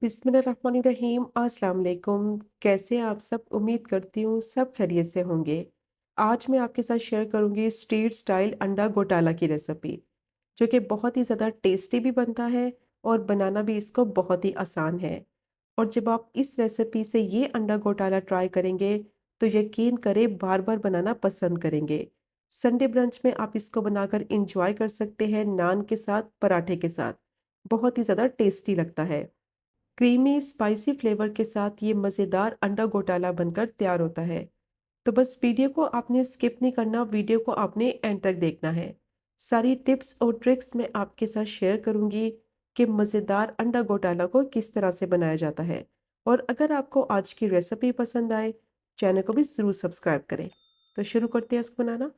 बिस्मिल्लाहिर्रहमानिर्रहीम अस्सलाम वालेकुम। कैसे हैं आप सब? उम्मीद करती हूँ सब खैरियत से होंगे। आज मैं आपके साथ शेयर करूँगी स्ट्रीट स्टाइल अंडा घोटाला की रेसिपी, जो कि बहुत ही ज़्यादा टेस्टी भी बनता है और बनाना भी इसको बहुत ही आसान है। और जब आप इस रेसिपी से ये अंडा घोटाला ट्राई करेंगे, तो यकीन करें बार-बार बनाना पसंद करेंगे। संडे ब्रंच में आप इसको बनाकर एन्जॉय कर सकते हैं नान के साथ, पराठे के साथ। बहुत ही ज़्यादा टेस्टी लगता है। क्रीमी स्पाइसी फ्लेवर के साथ ये मज़ेदार अंडा घोटाला बनकर तैयार होता है। तो बस वीडियो को आपने स्किप नहीं करना, वीडियो को आपने एंड तक देखना है। सारी टिप्स और ट्रिक्स मैं आपके साथ शेयर करूंगी कि मज़ेदार अंडा घोटाला को किस तरह से बनाया जाता है। और अगर आपको आज की रेसिपी पसंद आए, चैनल को भी ज़रूर सब्सक्राइब करें। तो शुरू करते हैं इसको बनाना।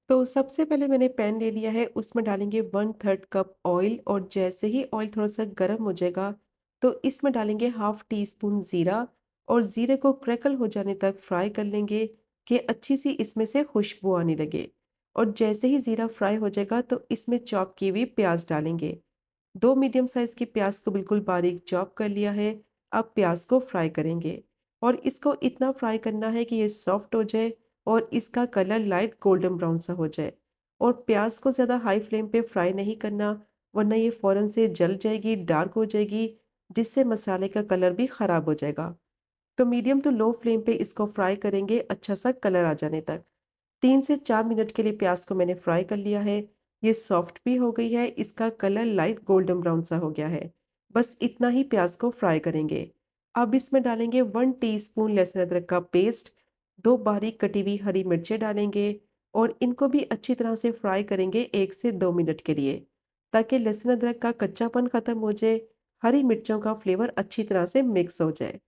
तो सबसे पहले मैंने पैन ले लिया है, उसमें डालेंगे 1/3 कप ऑयल और जैसे ही ऑयल थोड़ा सा गर्म हो जाएगा, तो इसमें डालेंगे हाफ टी स्पून ज़ीरा और ज़ीरे को क्रैकल हो जाने तक फ्राई कर लेंगे कि अच्छी सी इसमें से खुशबू आने लगे। और जैसे ही ज़ीरा फ्राई हो जाएगा, तो इसमें चॉप की हुई प्याज डालेंगे। 2 मीडियम साइज़ की प्याज को बिल्कुल बारीक चॉप कर लिया है। अब प्याज को फ्राई करेंगे और इसको इतना फ्राई करना है कि ये सॉफ्ट हो जाए और इसका कलर लाइट गोल्डन ब्राउन सा हो जाए। और प्याज को ज़्यादा हाई फ्लेम पे फ्राई नहीं करना, वरना ये फ़ौरन से जल जाएगी, डार्क हो जाएगी, जिससे मसाले का कलर भी ख़राब हो जाएगा। तो मीडियम टू लो फ्लेम पे इसको फ्राई करेंगे अच्छा सा कलर आ जाने तक। 3 से 4 मिनट के लिए प्याज को मैंने फ्राई कर लिया है। ये सॉफ्ट भी हो गई है, इसका कलर लाइट गोल्डन ब्राउन सा हो गया है। बस इतना ही प्याज को फ्राई करेंगे। अब इसमें डालेंगे 1 टीस्पून लहसुन अदरक का पेस्ट, 2 बारीक कटी हुई हरी मिर्चें डालेंगे और इनको भी अच्छी तरह से फ्राई करेंगे 1 से 2 मिनट के लिए, ताकि लहसुन अदरक का कच्चापन खत्म हो जाए, हरी मिर्चों का फ्लेवर अच्छी तरह से मिक्स हो जाए।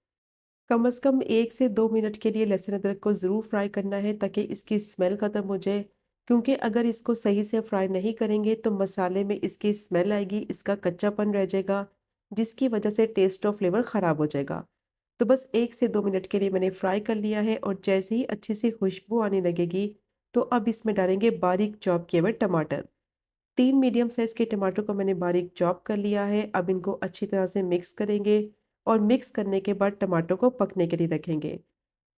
कम से कम 1 से 2 मिनट के लिए लहसुन अदरक को ज़रूर फ्राई करना है, ताकि इसकी स्मेल ख़त्म हो जाए। क्योंकि अगर इसको सही से फ्राई नहीं करेंगे, तो मसाले में इसकी स्मेल आएगी, इसका कच्चापन रह जाएगा, जिसकी वजह से टेस्ट और फ्लेवर ख़राब हो जाएगा। तो बस 1 से 2 मिनट के लिए मैंने फ्राई कर लिया है और जैसे ही अच्छी सी खुशबू आने लगेगी, तो अब इसमें डालेंगे बारीक चॉप किए हुए टमाटर। 3 मीडियम साइज़ के टमाटर को मैंने बारीक चॉप कर लिया है। अब इनको अच्छी तरह से मिक्स करेंगे और मिक्स करने के बाद टमाटर को पकने के लिए रखेंगे।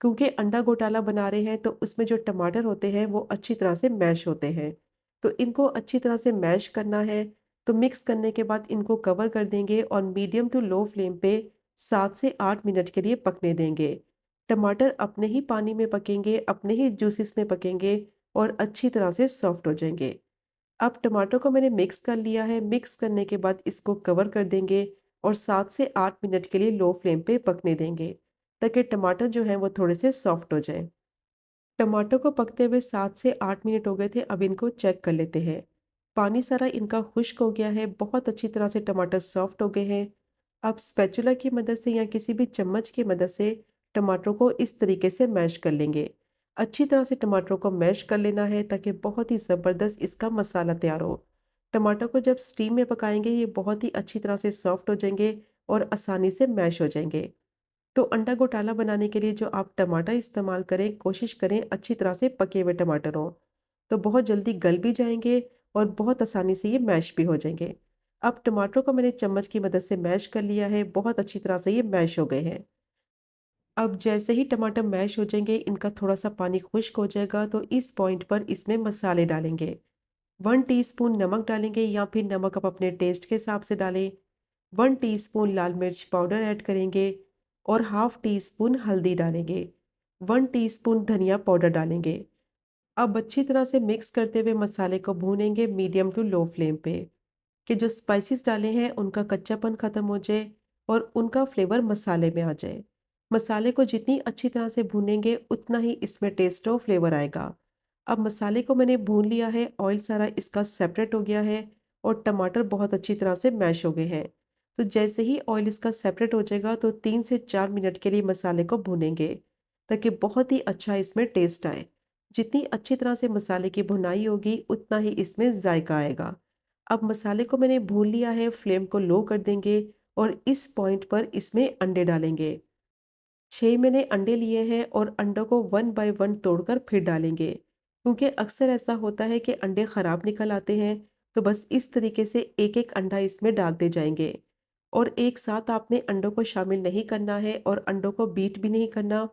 क्योंकि अंडा घोटाला बना रहे हैं, तो उसमें जो टमाटर होते हैं वो अच्छी तरह से मैश होते हैं। तो इनको अच्छी तरह से मैश करना है। तो मिक्स करने के बाद इनको कवर कर देंगे और मीडियम टू लो फ्लेम पे 7 से 8 मिनट के लिए पकने देंगे। टमाटर अपने ही पानी में पकेंगे, अपने ही जूसेस में पकेंगे और अच्छी तरह से सॉफ्ट हो जाएंगे। अब टमाटर को मैंने मिक्स कर लिया है। मिक्स करने के बाद इसको कवर कर देंगे और 7 से 8 मिनट के लिए लो फ्लेम पे पकने देंगे, ताकि टमाटर जो है वो थोड़े से सॉफ्ट हो जाए। टमाटर को पकते हुए 7 से 8 मिनट हो गए थे। अब इनको चेक कर लेते हैं। पानी सारा इनका खुश्क हो गया है, बहुत अच्छी तरह से टमाटर सॉफ्ट हो गए हैं। अब स्पैचुला की मदद से या किसी भी चम्मच की मदद से टमाटरों को इस तरीके से मैश कर लेंगे। अच्छी तरह से टमाटरों को मैश कर लेना है, ताकि बहुत ही ज़बरदस्त इसका मसाला तैयार हो। टमाटर को जब स्टीम में पकाएंगे, ये बहुत ही अच्छी तरह से सॉफ्ट हो जाएंगे और आसानी से मैश हो जाएंगे। तो अंडा घोटाला बनाने के लिए जो आप टमाटर इस्तेमाल करें, कोशिश करें अच्छी तरह से पके हुए टमाटर हों। तो बहुत जल्दी गल भी जाएँगे और बहुत आसानी से ये मैश भी हो जाएँगे। अब टमाटरों को मैंने चम्मच की मदद से मैश कर लिया है, बहुत अच्छी तरह से ये मैश हो गए हैं। अब जैसे ही टमाटर मैश हो जाएँगे, इनका थोड़ा-सा पानी खुश्क हो जाएगा, तो इस पॉइंट पर इसमें मसाले डालेंगे। 1 टीस्पून नमक डालेंगे या फिर नमक आप अपने टेस्ट के हिसाब से डालें। 1 टीस्पून लाल मिर्च पाउडर ऐड करेंगे और हाफ टी स्पून हल्दी डालेंगे। 1 टीस्पून धनिया पाउडर डालेंगे। अब अच्छी तरह से मिक्स करते हुए मसाले को भूनेंगे मीडियम टू लो फ्लेम पे, कि जो स्पाइसेस डाले हैं उनका कच्चापन खत्म हो जाए और उनका फ्लेवर मसाले में आ जाए। मसाले को जितनी अच्छी तरह से भूनेंगे, उतना ही इसमें टेस्ट और फ्लेवर आएगा। अब मसाले को मैंने भून लिया है, ऑयल सारा इसका सेपरेट हो गया है और टमाटर बहुत अच्छी तरह से मैश हो गए हैं। तो जैसे ही ऑयल इसका सेपरेट हो जाएगा, तो 3 से 4 मिनट के लिए मसाले को भूनेंगे, ताकि बहुत ही अच्छा इसमें टेस्ट आए। जितनी अच्छी तरह से मसाले की भुनाई होगी, उतना ही इसमें जायका आएगा। अब मसाले को मैंने भून लिया है, फ्लेम को लो कर देंगे और इस पॉइंट पर इसमें अंडे डालेंगे। 6 मैंने अंडे लिए हैं और अंडों को 1 बाय 1 तोड़कर फिर डालेंगे। क्योंकि अक्सर ऐसा होता है कि अंडे खराब निकल आते हैं, तो बस इस तरीके से एक-एक अंडा इसमें डालते जाएँगे और एक साथ आपने अंडों को शामिल नहीं करना है और अंडों को बीट भी नहीं करना,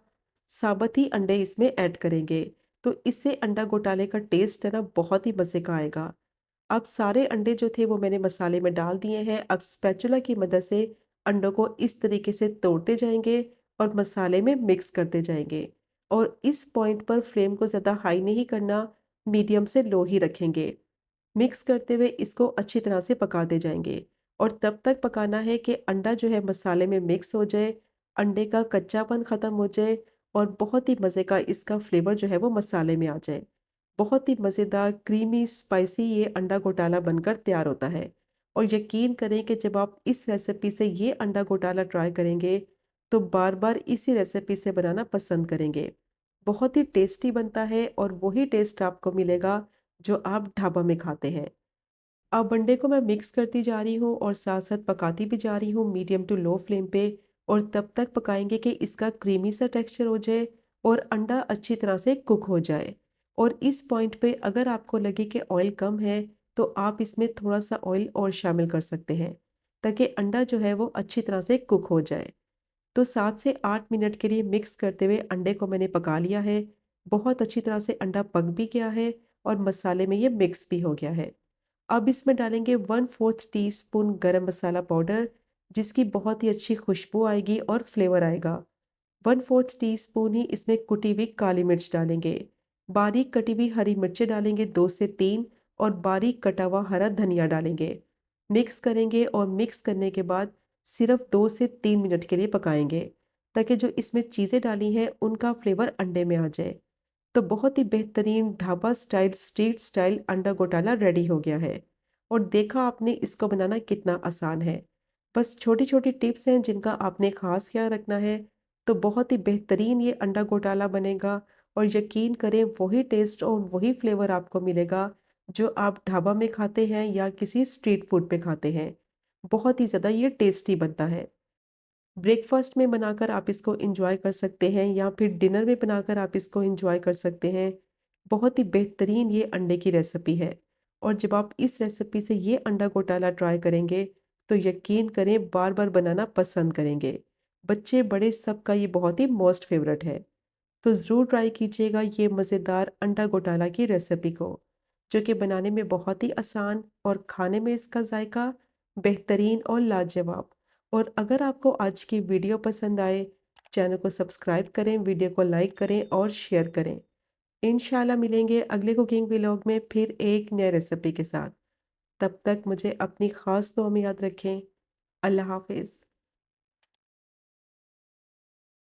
साबुत ही अंडे इसमें ऐड करेंगे। तो इससे अंडा घोटाले का टेस्ट है ना बहुत ही मज़े का आएगा। अब सारे अंडे जो थे वो मैंने मसाले में डाल दिए हैं। अब स्पैचुला की मदद से अंडों को इस तरीके से तोड़ते जाएँगे और मसाले में मिक्स करते जाएँगे। और इस पॉइंट पर फ्लेम को ज़्यादा हाई नहीं करना, मीडियम से लो ही रखेंगे। मिक्स करते हुए इसको अच्छी तरह से पकाते जाएँगे और तब तक पकाना है कि अंडा जो है मसाले में मिक्स हो जाए, अंडे का कच्चापन ख़त्म हो जाए और बहुत ही मज़े का इसका फ्लेवर जो है वो मसाले में आ जाए। बहुत ही मज़ेदार क्रीमी स्पाइसी ये अंडा घोटाला बनकर तैयार होता है। और यकीन करें कि जब आप इस रेसिपी से ये अंडा घोटाला ट्राई करेंगे, तो बार-बार इसी रेसिपी से बनाना पसंद करेंगे। बहुत ही टेस्टी बनता है और वही टेस्ट आपको मिलेगा जो आप ढाबा में खाते हैं। अब अंडे को मैं मिक्स करती जा रही हूँ और साथ-साथ पकाती भी जा रही हूँ मीडियम टू लो फ्लेम पे और तब तक पकाएँगे कि इसका क्रीमी सा टेक्सचर हो जाए और अंडा अच्छी तरह से कुक हो जाए। और इस पॉइंट पे अगर आपको लगे कि ऑयल कम है, तो आप इसमें थोड़ा-सा ऑयल और शामिल कर सकते हैं, ताकि अंडा जो है वो अच्छी तरह से कुक हो जाए। तो 7 से 8 मिनट के लिए मिक्स करते हुए अंडे को मैंने पका लिया है। बहुत अच्छी तरह से अंडा पक भी गया है और मसाले में ये मिक्स भी हो गया है। अब इसमें डालेंगे 1/4 टीस्पून गरम मसाला पाउडर, जिसकी बहुत ही अच्छी खुशबू आएगी और फ्लेवर आएगा। 1/4 टीस्पून ही इसमें कुटी हुई काली मिर्च डालेंगे। बारीक कटी हुई हरी मिर्चें डालेंगे 2 से 3 और बारीक कटा हुआ हरा धनिया डालेंगे। मिक्स करेंगे और मिक्स करने के बाद सिर्फ 2 से 3 मिनट के लिए पकाएंगे, ताकि जो इसमें चीज़ें डाली हैं उनका फ्लेवर अंडे में आ जाए। तो बहुत ही बेहतरीन ढाबा स्टाइल, स्ट्रीट स्टाइल अंडा घोटाला रेडी हो गया है। और देखा आपने इसको बनाना कितना आसान है। बस छोटी-छोटी टिप्स हैं जिनका आपने ख़ास ख़्याल रखना है, तो बहुत ही बेहतरीन ये अंडा घोटाला बनेगा और यकीन करें वही टेस्ट और वही फ्लेवर आपको मिलेगा जो आप ढाबा में खाते हैं या किसी स्ट्रीट फूड पे खाते हैं। बहुत ही ज़्यादा ये टेस्टी बनता है। ब्रेकफ़ास्ट में बनाकर आप इसको एन्जॉय कर सकते हैं या फिर डिनर में बनाकर आप इसको एन्जॉय कर सकते हैं। बहुत ही बेहतरीन ये अंडे की रेसिपी है और जब आप इस रेसिपी से ये अंडा घोटाला ट्राई करेंगे, तो यकीन करें बार-बार बनाना पसंद करेंगे। बच्चे बड़े सबका ये बहुत ही मोस्ट फ़ेवरेट है। तो ज़रूर ट्राई कीजिएगा ये मज़ेदार अंडा घोटाला की रेसिपी को, जो कि बनाने में बहुत ही आसान और खाने में इसका जायका बेहतरीन और लाजवाब। और अगर आपको आज की वीडियो पसंद आए, चैनल को सब्सक्राइब करें, वीडियो को लाइक करें और शेयर करें। इंशाल्लाह मिलेंगे अगले कुकिंग व्लॉग में फिर एक नए रेसिपी के साथ। तब तक मुझे अपनी ख़ास दुआ में याद रखें। अल्लाह हाफ़िज़।